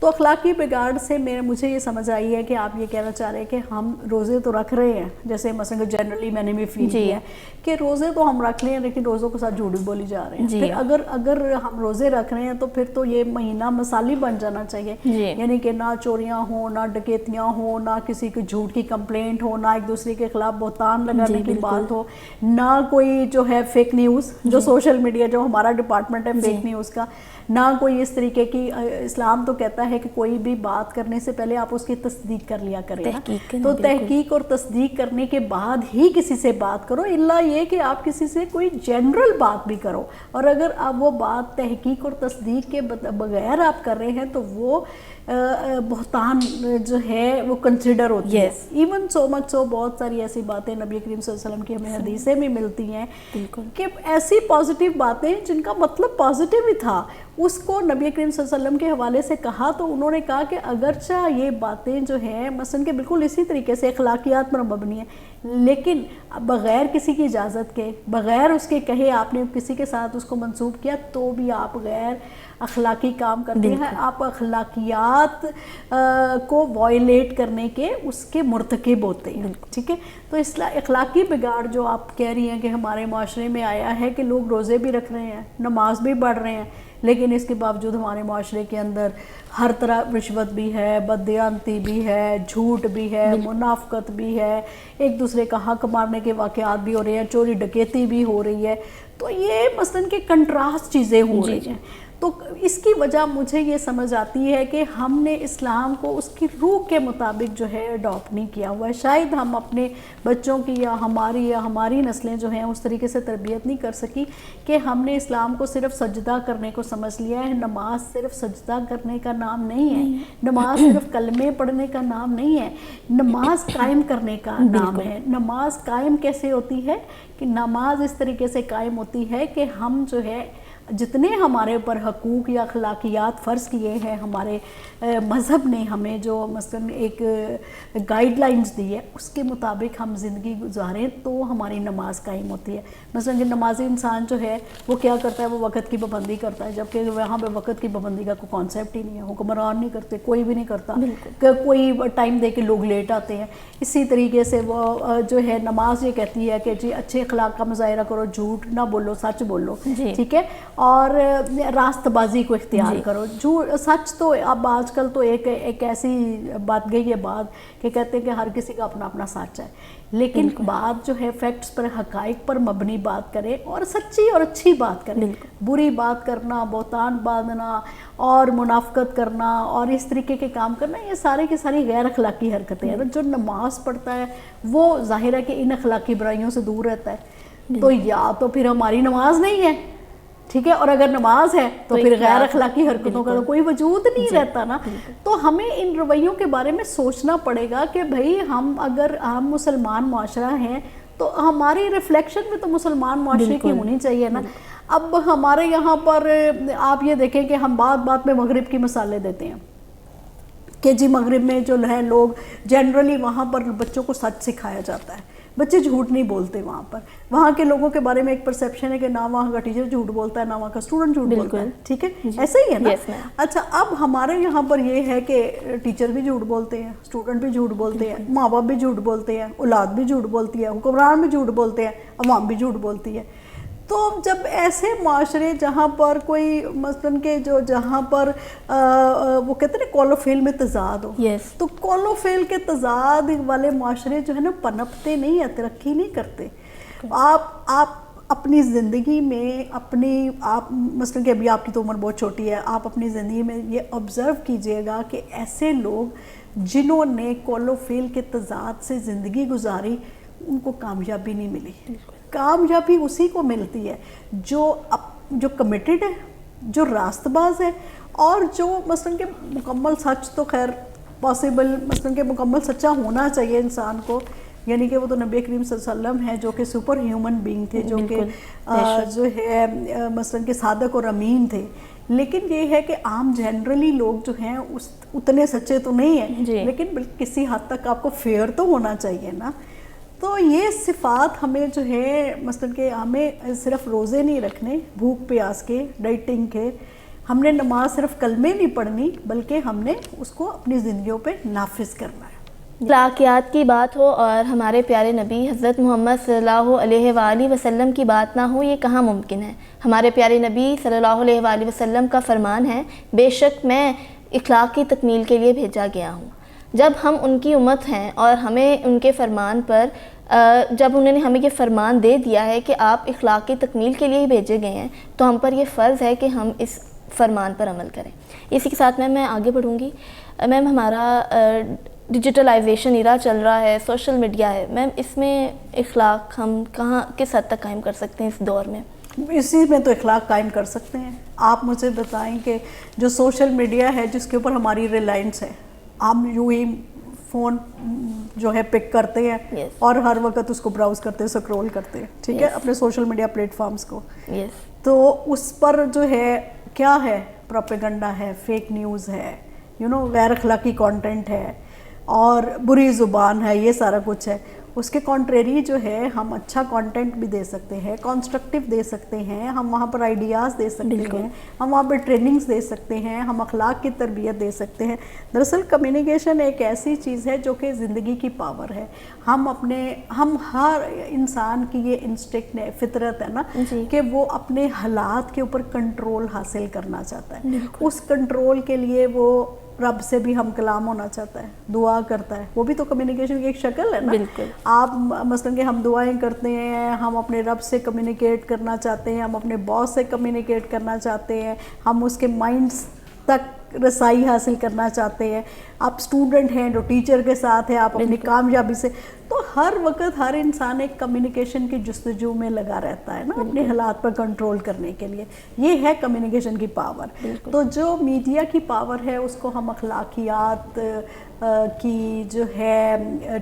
تو اخلاقی بگاڑ سے مجھے یہ سمجھ آئی ہے کہ آپ یہ کہنا چاہ رہے ہیں کہ ہم روزے تو رکھ رہے ہیں، جیسے مثلا جنرلی میں نے بھی فیل کیا ہے کہ روزے تو ہم رکھ لیں ہیں لیکن روزوں کے ساتھ جھوٹ بھی بولی جا رہے ہیں. پھر اگر ہم روزے رکھ رہے ہیں تو پھر تو یہ مہینہ مثالی بن جانا چاہیے، یعنی کہ نہ چوریاں ہوں، نہ ڈکیتیاں ہوں، نہ کسی کی جھوٹ کی کمپلینٹ ہو، نہ ایک دوسرے کے خلاف بہتان لگانے کی بات ہو، نہ کوئی جو ہے فیک نیوز، جو سوشل میڈیا جو ہمارا ڈپارٹمنٹ ہے فیک نیوز کا، نہ کوئی اس طریقے کی. اسلام تو کہتا ہے کہ کوئی بھی بات کرنے سے پہلے آپ اس کی تصدیق کر لیا کریں نا، تو تحقیق اور تصدیق کرنے کے بعد ہی کسی سے بات کرو، الا یہ کہ آپ کسی سے کوئی جنرل بات بھی کرو، اور اگر آپ وہ بات تحقیق اور تصدیق کے بغیر آپ کر رہے ہیں تو وہ بہتان جو ہے وہ کنسیڈر ہوتی ہے. ایون سو مچ سو بہت ساری ایسی باتیں نبی کریم صلی اللہ علیہ وسلم کی ہمیں حدیثیں بھی ملتی ہیں کہ ایسی پازیٹیو باتیں جن کا مطلب پازیٹیو ہی تھا، اس کو نبی کریم صلی اللہ علیہ وسلم کے حوالے سے کہا تو انہوں نے کہا کہ اگرچہ یہ باتیں جو ہیں مثلا کہ بالکل اسی طریقے سے اخلاقیات پر مبنی ہیں، لیکن بغیر کسی کی اجازت کے، بغیر اس کے کہے آپ نے کسی کے ساتھ اس کو منسوب کیا تو بھی آپ غیر اخلاقی کام کرتے ہیں، آپ اخلاقیات کو وائلیٹ کرنے کے اس کے مرتکب ہوتے ہیں. ٹھیک ہے، تو اخلاقی بگاڑ جو آپ کہہ رہی ہیں کہ ہمارے معاشرے میں آیا ہے کہ لوگ روزے بھی رکھ رہے ہیں، نماز بھی پڑھ رہے ہیں، لیکن اس کے باوجود ہمارے معاشرے کے اندر ہر طرح رشوت بھی ہے، بددیانتی بھی ہے، جھوٹ بھی ہے، منافقت بھی ہے، ایک دوسرے کا حق مارنے کے واقعات بھی ہو رہے ہیں، چوری ڈکیتی بھی ہو رہی ہے. تو یہ مثلاً کہ کنٹراسٹ چیزیں ہو رہی ہیں. تو اس کی وجہ مجھے یہ سمجھ آتی ہے کہ ہم نے اسلام کو اس کی روح کے مطابق جو ہے اڈاپٹ نہیں کیا ہوا ہے. شاید ہم اپنے بچوں کی یا ہماری نسلیں جو ہیں اس طریقے سے تربیت نہیں کر سکی کہ ہم نے اسلام کو صرف سجدہ کرنے کو سمجھ لیا ہے. نماز صرف سجدہ کرنے کا نام نہیں ہے، نماز صرف کلمے پڑھنے کا نام نہیں ہے، نماز قائم کرنے کا نام ہے. نماز قائم کیسے ہوتی ہے کہ نماز اس طریقے سے قائم ہوتی ہے کہ ہم جو ہے جتنے ہمارے اوپر حقوق یا اخلاقیات فرض کیے ہیں ہمارے مذہب نے ہمیں جو مثلا ایک گائیڈ لائنز دی ہے اس کے مطابق ہم زندگی گزاریں تو ہماری نماز قائم ہوتی ہے. مثلا کہ نمازی انسان جو ہے وہ کیا کرتا ہے، وہ وقت کی پابندی کرتا ہے، جبکہ وہاں پہ وقت کی پابندی کا کوئی کانسیپٹ ہی نہیں ہے. حکمران نہیں کرتے، کوئی بھی نہیں کرتا کہ کوئی ٹائم دے کے لوگ لیٹ آتے ہیں. اسی طریقے سے وہ جو ہے نماز یہ کہتی ہے کہ جی اچھے اخلاق کا مظاہرہ کرو، جھوٹ نہ بولو، سچ بولو. ٹھیک ہے، اور راست بازی کو اختیار کرو. سچ تو اب آج کل تو ایک ایسی بات گئی ہے بات کہ کہتے ہیں کہ ہر کسی کا اپنا اپنا سچ ہے، لیکن بات جو ہے فیکٹس پر، حقائق پر مبنی بات کرے اور سچی اور اچھی بات کرے. بری بات کرنا، بہتان باندھنا اور منافقت کرنا اور اس طریقے کے کام کرنا، یہ سارے کی ساری غیر اخلاقی حرکتیں ہیں. جو نماز پڑھتا ہے وہ ظاہر ہے کہ ان اخلاقی برائیوں سے دور رہتا ہے. تو یا تو پھر ہماری نماز نہیں ہے، ٹھیک ہے، اور اگر نماز ہے تو پھر غیر اخلاقی حرکتوں کا تو کوئی وجود نہیں رہتا نا. تو ہمیں ان رویوں کے بارے میں سوچنا پڑے گا کہ بھئی اگر ہم مسلمان معاشرہ ہیں تو ہماری ریفلیکشن میں تو مسلمان معاشرے کی ہونی چاہیے نا. اب ہمارے یہاں پر آپ یہ دیکھیں کہ ہم بات بات میں مغرب کی مثالیں دیتے ہیں کہ جی مغرب میں جو ہے لوگ جنرلی وہاں پر بچوں کو سچ سکھایا جاتا ہے، بچے جھوٹ نہیں بولتے. وہاں کے لوگوں کے بارے میں ایک پرسیپشن ہے کہ نہ وہاں کا ٹیچر جھوٹ بولتا ہے، نہ وہاں کا اسٹوڈنٹ جھوٹ بولتا ہے. ٹھیک ہے، ایسا ہی ہے نا. اچھا، اب ہمارے یہاں پر یہ ہے کہ ٹیچر بھی جھوٹ بولتے ہیں، اسٹوڈنٹ بھی جھوٹ بولتے ہیں، ماں باپ بھی جھوٹ بولتے ہیں، اولاد بھی جھوٹ بولتی ہے، حکمران بھی جھوٹ بولتے ہیں، عوام بھی جھوٹ بولتی ہے. تو جب ایسے معاشرے جہاں پر کوئی مثلاً کہ جہاں پر وہ کہتے ہیں نا کول و فیل میں تضاد ہو، تو کول و فیل کے تضاد والے معاشرے جو ہے نا پنپتے نہیں ہیں، ترقی نہیں کرتے. آپ اپنی زندگی میں آپ مثلاً کہ ابھی آپ کی تو عمر بہت چھوٹی ہے، آپ اپنی زندگی میں یہ آبزرو کیجئے گا کہ ایسے لوگ جنہوں نے کول و فیل کے تضاد سے زندگی گزاری ان کو کامیابی نہیں ملی. کامیابی اسی کو ملتی ہے جو کمیٹڈ ہے، جو راست باز ہے، اور جو مثلاً کہ مکمل سچ تو خیر پاسبل، مثلاً کہ مکمل سچا ہونا چاہیے انسان کو، یعنی کہ وہ تو نبی کریم صلی اللہ علیہ وسلم ہے جو کہ سپر ہیومن بینگ تھے، جو کہ جو ہے مثلاً کہ صادق اور امین تھے. لیکن یہ ہے کہ عام جنرلی لوگ جو ہیں اتنے سچے تو نہیں ہیں، لیکن کسی حد تک آپ کو فیئر تو ہونا چاہیے نا. تو یہ صفات ہمیں جو ہے مثلا کہ ہمیں صرف روزے نہیں رکھنے بھوک پیاس کے، ڈائٹنگ کے، ہم نے نماز صرف کلمے نہیں پڑھنی بلکہ ہم نے اس کو اپنی زندگیوں پہ نافذ کرنا ہے۔ اخلاقیات کی بات ہو اور ہمارے پیارے نبی حضرت محمد صلی اللہ علیہ وآلہ وسلم کی بات نہ ہو، یہ کہاں ممکن ہے؟ ہمارے پیارے نبی صلی اللہ علیہ وآلہ وسلم کا فرمان ہے، بے شک میں اخلاق کی تکمیل کے لیے بھیجا گیا ہوں۔ جب ہم ان کی امت ہیں اور ہمیں ان کے فرمان پر جب انہوں نے ہمیں یہ فرمان دے دیا ہے کہ آپ اخلاق کی تکمیل کے لیے ہی بھیجے گئے ہیں، تو ہم پر یہ فرض ہے کہ ہم اس فرمان پر عمل کریں۔ اسی کے ساتھ میں آگے بڑھوں گی۔ میم ہمارا ڈیجیٹلائزیشن ایرا چل رہا ہے، سوشل میڈیا ہے، میم اس میں اخلاق ہم کہاں کس حد تک قائم کر سکتے ہیں اس دور میں؟ اسی میں تو اخلاق قائم کر سکتے ہیں۔ آپ مجھے بتائیں کہ جو سوشل میڈیا ہے جس کے اوپر ہماری ریلائنس ہے، ہم یوں ہی فون جو ہے پک کرتے ہیں اور ہر وقت اس کو براؤز کرتے ہیں، سکرول کرتے ہیں، ٹھیک ہے، اپنے سوشل میڈیا پلیٹ فارمز کو، تو اس پر جو ہے کیا ہے، پروپیگنڈا ہے، فیک نیوز ہے، غیر اخلاقی کانٹینٹ ہے اور بری زبان ہے، یہ سارا کچھ ہے۔ اس کے کانٹریری جو ہے ہم اچھا کانٹینٹ بھی دے سکتے ہیں، کنسٹرکٹیو دے سکتے ہیں، ہم وہاں پر آئیڈیاز دے سکتے ہیں، ہم وہاں پر ٹریننگز دے سکتے ہیں، ہم اخلاق کی تربیت دے سکتے ہیں۔ دراصل کمیونیکیشن ایک ایسی چیز ہے جو کہ زندگی کی پاور ہے۔ ہم ہر انسان کی یہ انسٹنکٹ ہے، فطرت ہے نا، کہ وہ اپنے حالات کے اوپر کنٹرول حاصل کرنا چاہتا ہے۔ اس کنٹرول کے لیے وہ رب سے بھی ہم کلام ہونا چاہتا ہے، دعا کرتا ہے، وہ بھی تو کمیونیکیشن کی ایک شکل ہے نا۔ آپ مثلاً کہ ہم دعائیں کرتے ہیں، ہم اپنے رب سے کمیونیکیٹ کرنا چاہتے ہیں، ہم اپنے باس سے کمیونیکیٹ کرنا چاہتے ہیں، ہم اس کے مائنڈس تک رسائی حاصل کرنا چاہتے ہیں۔ آپ اسٹوڈنٹ ہیں جو ٹیچر کے ساتھ ہے، آپ اپنی کامیابی سے، تو ہر وقت ہر انسان ایک کمیونیکیشن کی جستجو میں لگا رہتا ہے نا، اپنے حالات پر کنٹرول کرنے کے لیے۔ یہ ہے کمیونیکیشن کی پاور۔ تو جو میڈیا کی پاور ہے اس کو ہم اخلاقیات کی جو ہے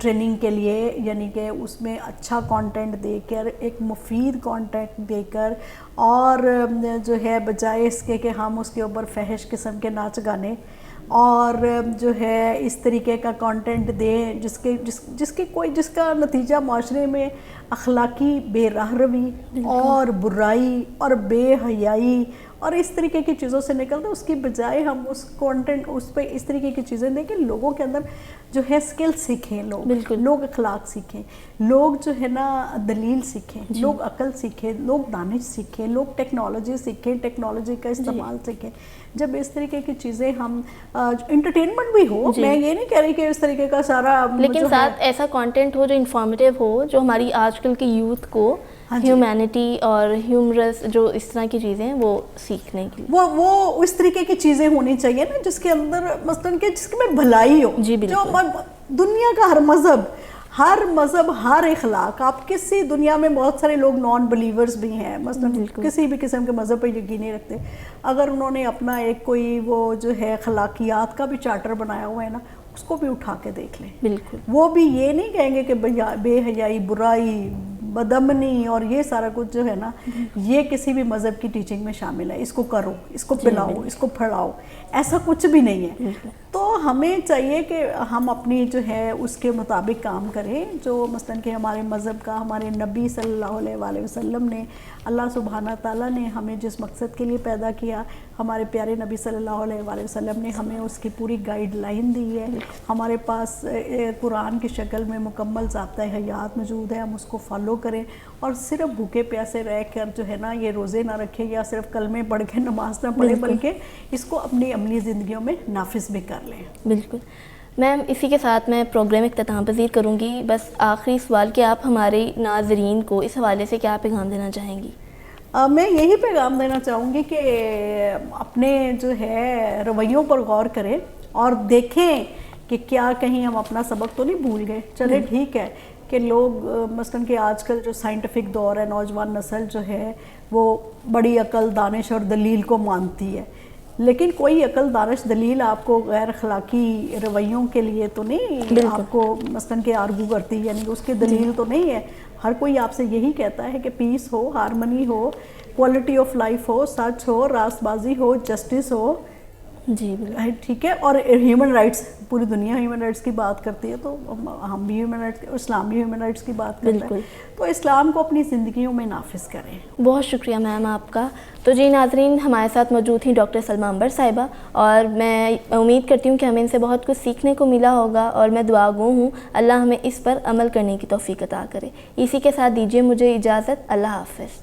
ٹریننگ کے لیے، یعنی کہ اس میں اچھا کانٹینٹ دے کر، ایک مفید کانٹینٹ دے کر، اور جو ہے بجائے اس کے کہ ہم اس کے اوپر فحش قسم کے ناچ گانے اور جو ہے اس طریقے کا کانٹینٹ دیں جس کا نتیجہ معاشرے میں اخلاقی بے راہ روی اور برائی اور بے حیائی اور اس طریقے کی چیزوں سے نکلتا ہے، اس کی بجائے ہم اس کانٹینٹ اس پہ اس طریقے کی چیزیں دیں کہ لوگوں کے اندر جو ہے سکل سیکھیں، لوگ اخلاق سیکھیں، لوگ جو ہے نا دلیل سیکھیں، لوگ عقل سیکھیں، لوگ دانش سیکھیں، لوگ ٹیکنالوجی سیکھیں، ٹیکنالوجی کا استعمال سیکھیں۔ جب اس طریقے کی چیزیں ہم انٹرٹینمنٹ بھی ہو، میں یہ نہیں کہہ رہی کہ اس طریقے کا سارا، لیکن ساتھ ایسا کانٹینٹ ہو جو انفارمیٹیو ہو، جو ہماری آج کل کی یوتھ کو ہیومینٹی اور ہیومرس جو اس طرح کی چیزیں ہیں وہ سیکھنے کی، وہ اس طریقے کی چیزیں ہونی چاہیے نا جس کے اندر مثلاً کہ جس میں بھلائی ہو۔ جو دنیا کا ہر مذہب ہر اخلاق، آپ کسی دنیا میں بہت سارے لوگ نان بلیورز بھی ہیں، مثلاً کسی بھی قسم کے مذہب پہ یقین نہیں رکھتے، اگر انہوں نے اپنا ایک کوئی وہ جو ہے اخلاقیات کا بھی چارٹر بنایا ہوا ہے نا، اس کو بھی اٹھا کے دیکھ لیں۔ بالکل وہ بھی یہ نہیں کہیں گے کہ بے حیائی، برائی، بدامنی اور یہ سارا کچھ جو ہے نا یہ کسی بھی مذہب کی ٹیچنگ میں شامل ہے، اس کو کرو، اس کو پلاؤ، اس کو پڑھاؤ، ایسا کچھ بھی نہیں ہے۔ تو ہمیں چاہیے کہ ہم اپنی جو ہے اس کے مطابق کام کریں، جو مثلاً کہ ہمارے مذہب کا، ہمارے نبی صلی اللہ علیہ وآلہ وسلم نے، اللہ سبحانہ تعالیٰ نے ہمیں جس مقصد کے لیے پیدا کیا، ہمارے پیارے نبی صلی اللہ علیہ وآلہ وسلم نے ہمیں اس کی پوری گائیڈ لائن دی ہے۔ ہمارے پاس قرآن کی شکل میں مکمل ضابطۂ حیات موجود ہے، ہم اس کو فالو کریں اور صرف بھوکے پیاسے رہ کر جو ہے نا یہ روزے نہ رکھیں یا صرف کلمے پڑھ کے نماز نہ پڑھیں، بلکہ اس کو اپنی عملی زندگیوں میں نافذ بھی کر لیں۔ بالکل میم، اسی کے ساتھ میں پروگرام اختتام پذیر کروں گی۔ بس آخری سوال کہ آپ ہمارے ناظرین کو اس حوالے سے کیا پیغام دینا چاہیں گی؟ میں یہی پیغام دینا چاہوں گی کہ اپنے جو ہے رویوں پر غور کریں اور دیکھیں کہ کیا کہیں ہم اپنا سبق تو نہیں بھول گئے۔ چلے ٹھیک ہے کہ لوگ مثلاً کہ آج کل جو سائنٹیفک دور ہے، نوجوان نسل جو ہے وہ بڑی عقل، دانش اور دلیل کو مانتی ہے، لیکن کوئی عقل، دانش، دلیل آپ کو غیر اخلاقی رویوں کے لیے تو نہیں آپ کو مثلاً کہ آرگو کرتی، یعنی اس کی دلیل تو نہیں ہے۔ ہر کوئی آپ سے یہی کہتا ہے کہ پیس ہو، ہارمنی ہو، کوالٹی آف لائف ہو، سچ ہو، راست بازی ہو، جسٹس ہو، جی بالکل. ٹھیک ہے. اور ہیومن رائٹس، پوری دنیا ہیومن رائٹس کی بات کرتی ہے تو ہم بھی ہیومن رائٹس، اسلام بھی ہیومن رائٹس کی بات کرتا بالکل. ہے. تو اسلام کو اپنی زندگیوں میں نافذ کریں. بہت شکریہ میم آپ کا. تو جی ناظرین، ہمارے ساتھ موجود تھیں ڈاکٹر سلمیٰ عنبر صاحبہ، اور میں امید کرتی ہوں کہ ہمیں ان سے بہت کچھ سیکھنے کو ملا ہوگا، اور میں دعا گو ہوں اللہ ہمیں اس پر عمل کرنے کی توفیق عطا کرے. اسی کے ساتھ دیجیے مجھے اجازت. اللہ حافظ.